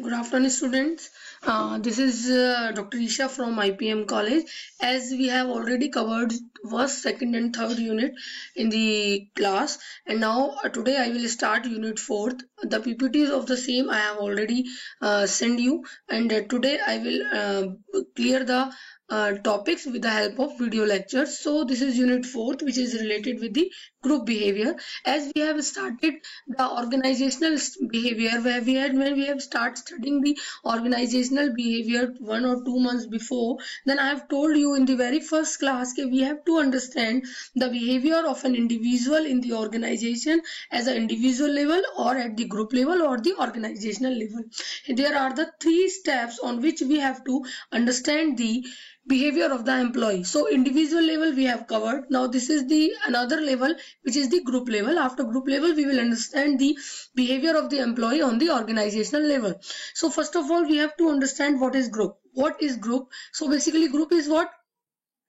Good afternoon, students. This is Dr. Isha from IPM College. As we have already covered first, second, and third unit in the class, and now today I will start unit fourth. The PPTs of the same I have already sent you, and today I will clear the topics with the help of video lectures. So this is unit fourth, which is related with the group behavior. As we have started the organizational behavior, where when we have started studying the organizational behavior 1 or 2 months before, then I have told you in the very first class that we have to understand the behavior of an individual in the organization as an individual level or at the group level or the organizational level. There are the 3 steps on which we have to understand the behavior of the employee. So individual level we have covered. Now this is the another level, which is the group level. After group level we will understand the behavior of the employee on the organizational level. So first of all we have to understand what is group. What is group? So basically group is what?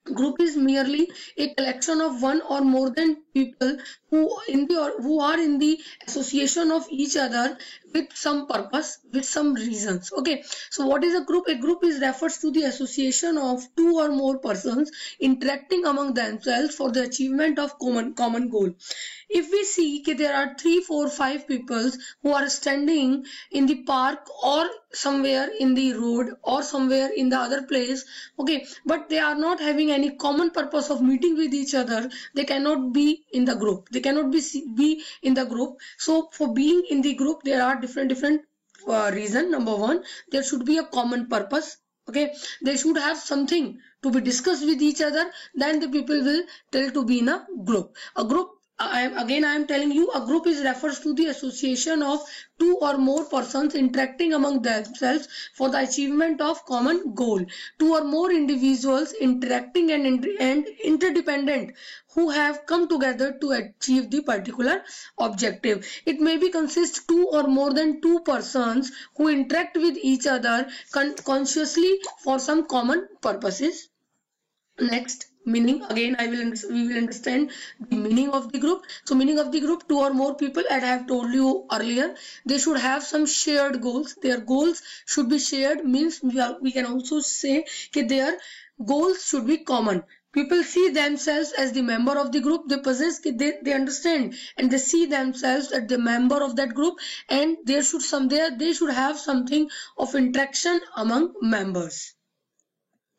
Group is merely a collection of one or more than people who are in the association of each other with some purpose, with some reasons. Okay, so what is a group? A group is refers to the association of 2 or more persons interacting among themselves for the achievement of common goal. If we see that there are 3, 4, 5 people who are standing in the park or somewhere in the road or somewhere in the other place, okay, but they are not having any common purpose of meeting with each other, they cannot be in the group. They cannot be in the group. So for being in the group, there are different reason. Number one, there should be a common purpose. Okay, they should have something to be discussed with each other. Then the people will tell to be in a group. A group, I am telling you, a group is refers to the association of 2 or more persons interacting among themselves for the achievement of common goal. 2 or more individuals interacting and interdependent who have come together to achieve the particular objective. It may be consist 2 or more than 2 persons who interact with each other consciously for some common purposes. Next, meaning. Again we will understand the meaning of the group. So meaning of the group, 2 or more people, as I have told you earlier, they should have some shared goals. Their goals should be shared, means we can also say that their goals should be common. People see themselves as the member of the group. They possess, they understand and they see themselves as the member of that group, and they should have something of interaction among members.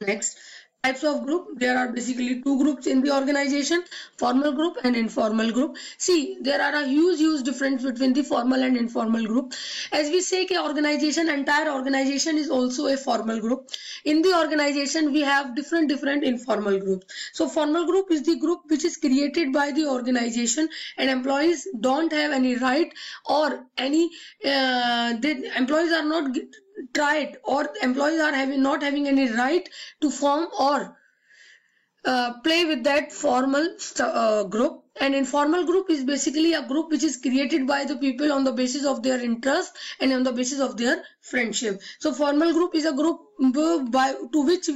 Next, types of group. There are basically 2 groups in the organization, formal group and informal group. See, there are a huge difference between the formal and informal group. As we say, entire organization is also a formal group. In the organization we have different informal groups. So formal group is the group which is created by the organization, and employees don't have any right or any employees are not tried, or employees are not having any right to form or play with that formal group. An informal group is basically a group which is created by the people on the basis of their interest and on the basis of their friendship. So formal group is a group to which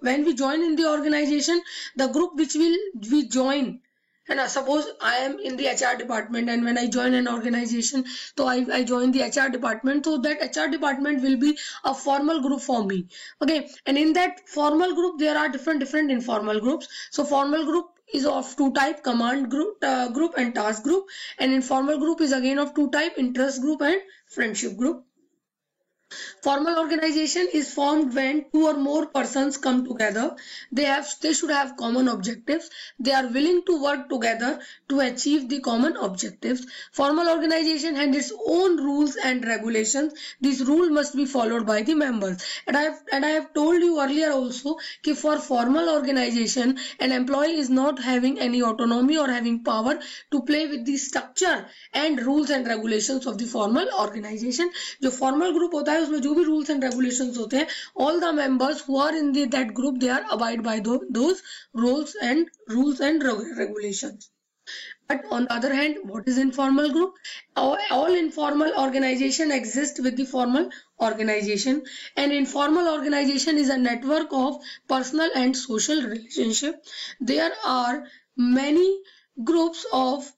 when we join in the organization, the group which we join. And suppose I am in the HR department, and when I join an organization, so I join the HR department. So that HR department will be a formal group for me. Okay, and in that formal group there are different informal groups. So formal group is of 2 type, command group and task group, and informal group is again of 2 type, interest group and friendship group. Formal organization is formed when 2 or more persons come together. They should have common objectives. They are willing to work together to achieve the common objectives. Formal organization has its own rules and regulations. These rules must be followed by the members. And I have told you earlier also that for formal organization, an employee is not having any autonomy or having power to play with the structure and rules and regulations of the formal organization. जो formal group होता है उसमें जो भी rules and regulations होते हैं, all the members who are in that group, they are abide by those rules and regulations. But on the other hand, what is informal group? All informal organization exist with the formal organization. An informal organization is a network of personal and social relationship. There are many groups of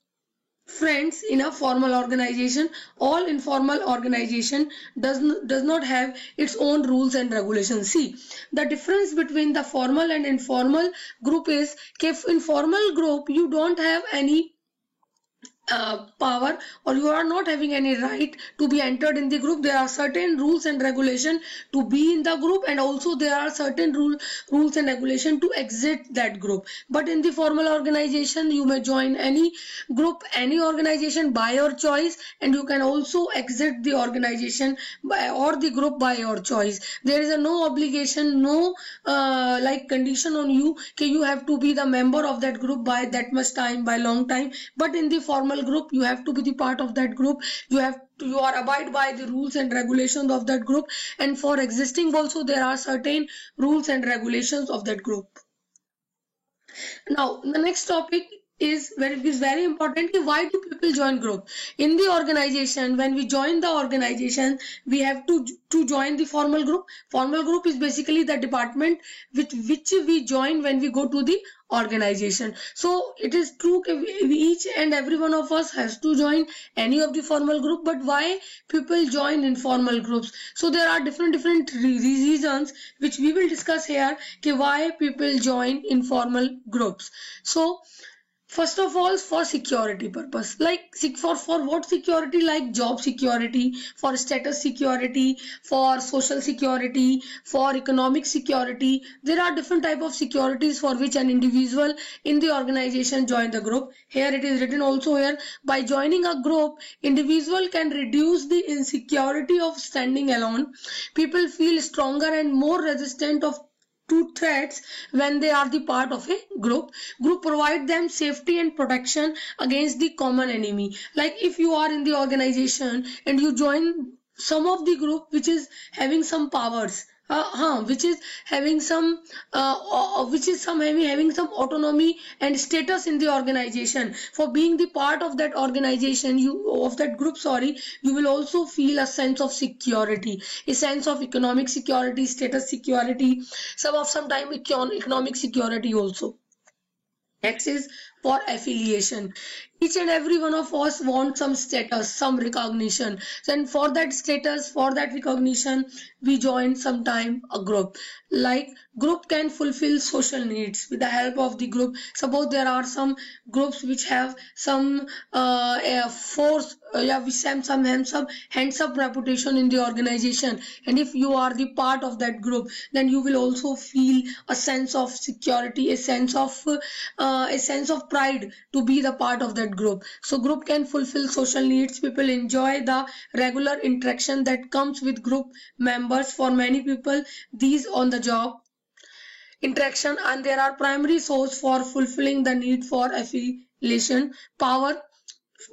friends in a formal organization. All informal organization does not have its own rules and regulations. See, the difference between the formal and informal group is, if in formal group you don't have any power, or you are not having any right to be entered in the group. There are certain rules and regulation to be in the group, and also there are certain rules and regulation to exit that group. But in the formal organization, you may join any group, any organization by your choice, and you can also exit the organization or the group by your choice. There is no obligation, no like condition on you that you have to be the member of that group by that much time, by long time. But in the formal group, you have to be the part of that group. You are abide by the rules and regulations of that group, and for existing also there are certain rules and regulations of that group. Now the next topic is very important. Why do people join group in the organization? When we join the organization, we have to join the formal group. Formal group is basically the department which we join when we go to the organization. So it is true each and every one of us has to join any of the formal group. But why people join informal groups? So there are different reasons which we will discuss here, why people join informal groups. So first of all, for security purpose, like for what security? Like job security, for status security, for social security, for economic security. There are different type of securities for which an individual in the organization join the group. Here it is written also here, by joining a group, individual can reduce the insecurity of standing alone. People feel stronger and more resistant to threats when they are the part of a group. Group provide them safety and protection against the common enemy. Like if you are in the organization and you join some of the group which is having some powers, which is having some having some autonomy and status in the organization. For being the part of that organization, of that group, you will also feel a sense of security, a sense of economic security, status security, sometimes economic security also. Next is for affiliation. Each and every one of us wants some status, some recognition. And for that status, for that recognition, we join sometime a group. Like group can fulfill social needs with the help of the group. Suppose there are some groups which have some force, which have some hands-up reputation in the organization. And if you are the part of that group, then you will also feel a sense of security, a sense of pride to be the part of that group. So group can fulfill social needs. People enjoy the regular interaction that comes with group members. For many people, these on the job interaction, and there are primary source for fulfilling the need for affiliation. Power.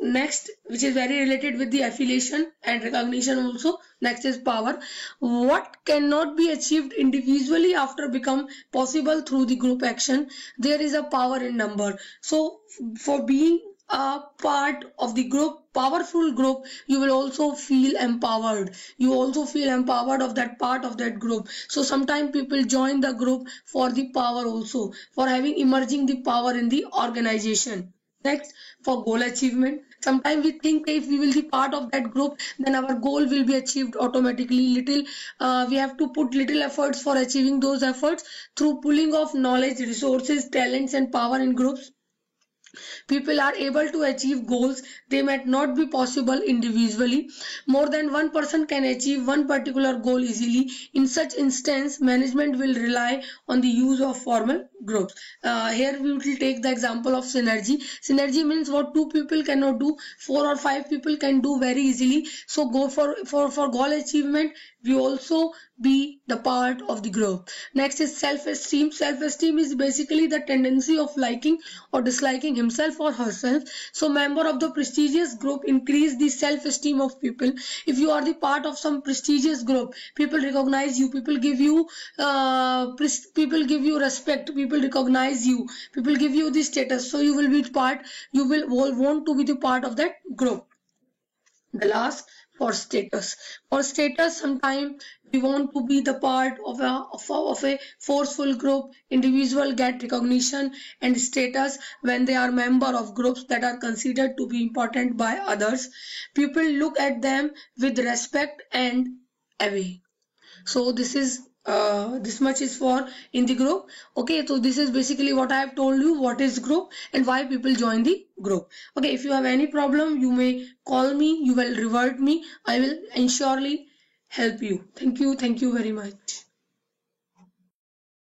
Next, which is very related with the affiliation and recognition also. Next is power. What cannot be achieved individually after become possible through the group action. There is a power in number. So for being a part of the group, powerful group, you will also feel empowered. You also feel empowered of that part of that group. So sometimes people join the group for the power also, for having emerging the power in the organization. Next, for goal achievement. Sometimes we think if we will be part of that group, then our goal will be achieved automatically. We have to put little efforts for achieving those efforts through pooling of knowledge, resources, talents, and power in groups. People are able to achieve goals they might not be possible individually. More than one person can achieve one particular goal easily. In such instance, management will rely on the use of formal groups. Here we will take the example of synergy. Synergy means what two people cannot do, 4 or 5 people can do very easily. So go for goal achievement, we also be the part of the group. Next is self-esteem. Self-esteem is basically the tendency of liking or disliking himself or herself. So member of the prestigious group increase the self-esteem of people. If you are the part of some prestigious group, people recognize you, people give you respect, people recognize you, people give you the status. So you will be part, you will want to be the part of that group. The last, for status. For status, sometimes we want to be the part of a forceful group. Individual get recognition and status when they are member of groups that are considered to be important by others. People look at them with respect and awe. So this much is for in the group. Okay, so this is basically what I have told you, what is group and why people join the group. Okay, if you have any problem, you may call me, you will revert me, I will surely help you. Thank you very much.